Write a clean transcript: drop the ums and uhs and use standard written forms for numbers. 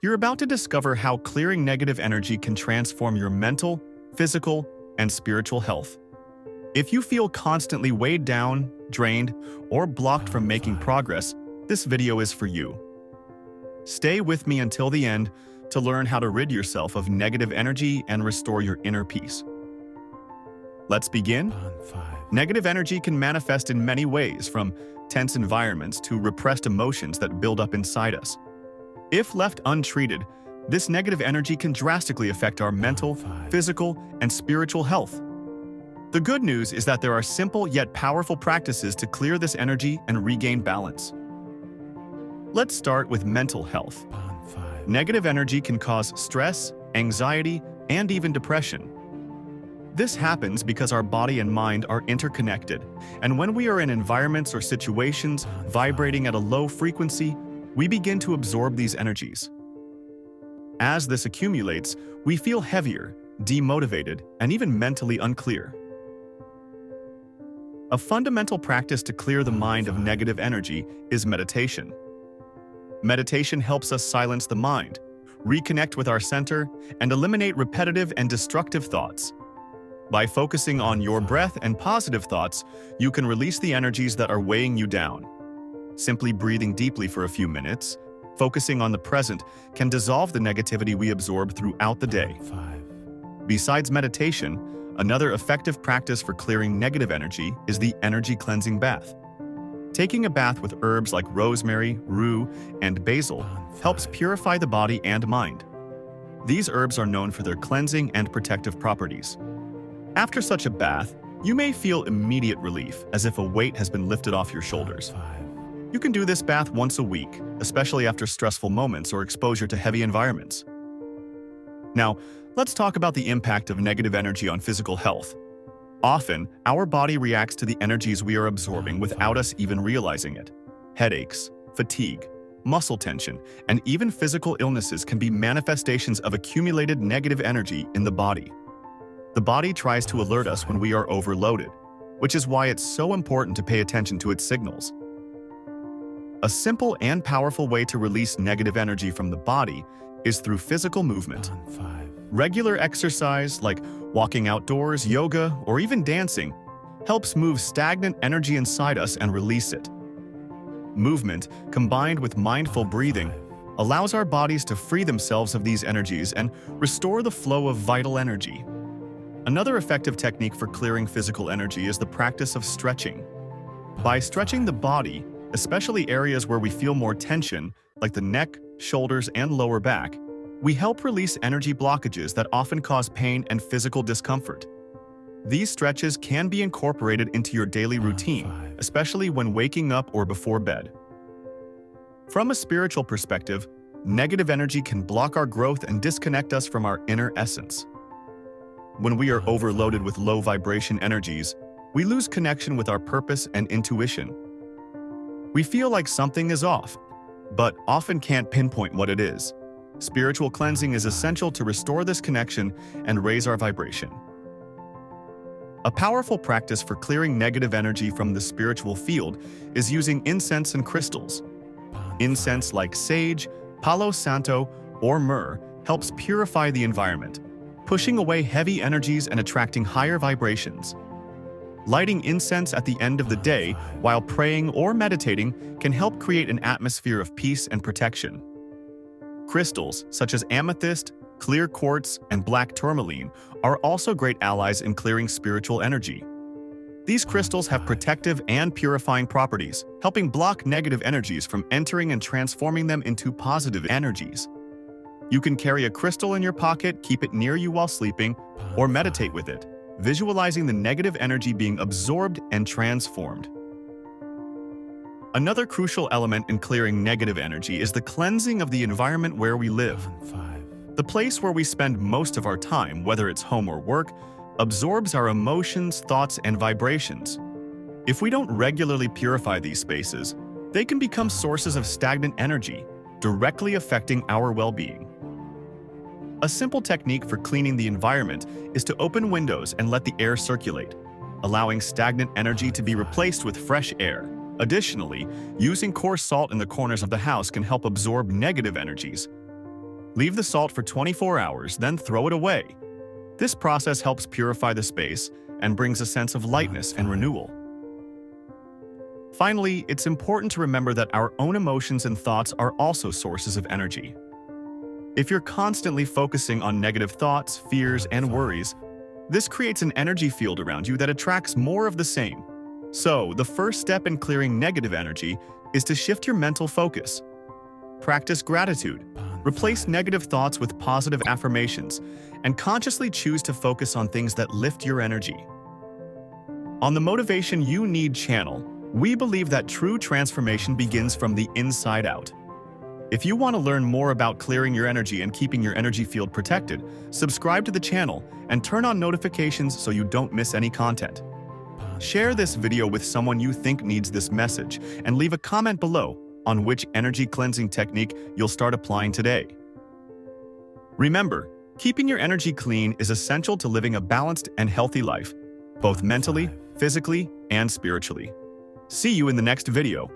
You're about to discover how clearing negative energy can transform your mental, physical, and spiritual health. If you feel constantly weighed down, drained, or blocked from making progress, this video is for you. Stay with me until the end to learn how to rid yourself of negative energy and restore your inner peace. Let's begin. Negative energy can manifest in many ways, from tense environments to repressed emotions that build up inside us. If left untreated, this negative energy can drastically affect our mental, physical, and spiritual health. The good news is that there are simple yet powerful practices to clear this energy and regain balance. Let's start with mental health. Negative energy can cause stress, anxiety, and even depression. This happens because our body and mind are interconnected, and when we are in environments or situations vibrating at a low frequency, we begin to absorb these energies. As this accumulates, we feel heavier, demotivated, and even mentally unclear. A fundamental practice to clear the mind of negative energy is meditation. Meditation helps us silence the mind, reconnect with our center, and eliminate repetitive and destructive thoughts. By focusing on your breath and positive thoughts, you can release the energies that are weighing you down. Simply breathing deeply for a few minutes, focusing on the present, can dissolve the negativity we absorb throughout the day. Besides meditation, another effective practice for clearing negative energy is the energy cleansing bath. Taking a bath with herbs like rosemary, rue, and basil helps purify the body and mind. These herbs are known for their cleansing and protective properties. After such a bath, you may feel immediate relief, as if a weight has been lifted off your shoulders. You can do this bath once a week, especially after stressful moments or exposure to heavy environments. Now, let's talk about the impact of negative energy on physical health. Often, our body reacts to the energies we are absorbing without us even realizing it. Headaches, fatigue, muscle tension, and even physical illnesses can be manifestations of accumulated negative energy in the body. The body tries to alert us when we are overloaded, which is why it's so important to pay attention to its signals. A simple and powerful way to release negative energy from the body is through physical movement. Regular exercise, like walking outdoors, yoga, or even dancing, helps move stagnant energy inside us and release it. Movement, combined with mindful breathing, allows our bodies to free themselves of these energies and restore the flow of vital energy. Another effective technique for clearing physical energy is the practice of stretching. By stretching the body, especially areas where we feel more tension, like the neck, shoulders, and lower back, we help release energy blockages that often cause pain and physical discomfort. These stretches can be incorporated into your daily routine, especially when waking up or before bed. From a spiritual perspective, negative energy can block our growth and disconnect us from our inner essence. When we are overloaded with low vibration energies, we lose connection with our purpose and intuition. We feel like something is off, but often can't pinpoint what it is. Spiritual cleansing is essential to restore this connection and raise our vibration. A powerful practice for clearing negative energy from the spiritual field is using incense and crystals. Incense like sage, palo santo, or myrrh helps purify the environment, pushing away heavy energies and attracting higher vibrations. Lighting incense at the end of the day while praying or meditating can help create an atmosphere of peace and protection. Crystals such as amethyst, clear quartz, and black tourmaline are also great allies in clearing spiritual energy. These crystals have protective and purifying properties, helping block negative energies from entering and transforming them into positive energies. You can carry a crystal in your pocket, keep it near you while sleeping, or meditate with it, visualizing the negative energy being absorbed and transformed. Another crucial element in clearing negative energy is the cleansing of the environment where we live. The place where we spend most of our time, whether it's home or work, absorbs our emotions, thoughts, and vibrations. If we don't regularly purify these spaces, they can become sources of stagnant energy, directly affecting our well-being. A simple technique for cleaning the environment is to open windows and let the air circulate, allowing stagnant energy to be replaced with fresh air. Additionally, using coarse salt in the corners of the house can help absorb negative energies. Leave the salt for 24 hours, then throw it away. This process helps purify the space and brings a sense of lightness and renewal. Finally, it's important to remember that our own emotions and thoughts are also sources of energy. If you're constantly focusing on negative thoughts, fears, and worries, this creates an energy field around you that attracts more of the same. So, the first step in clearing negative energy is to shift your mental focus. Practice gratitude. Replace negative thoughts with positive affirmations, and consciously choose to focus on things that lift your energy. On the Motivation You Need channel, we believe that true transformation begins from the inside out. If you want to learn more about clearing your energy and keeping your energy field protected, subscribe to the channel and turn on notifications so you don't miss any content. Share this video with someone you think needs this message and leave a comment below on which energy cleansing technique you'll start applying today. Remember, keeping your energy clean is essential to living a balanced and healthy life, both mentally, physically, and spiritually. See you in the next video.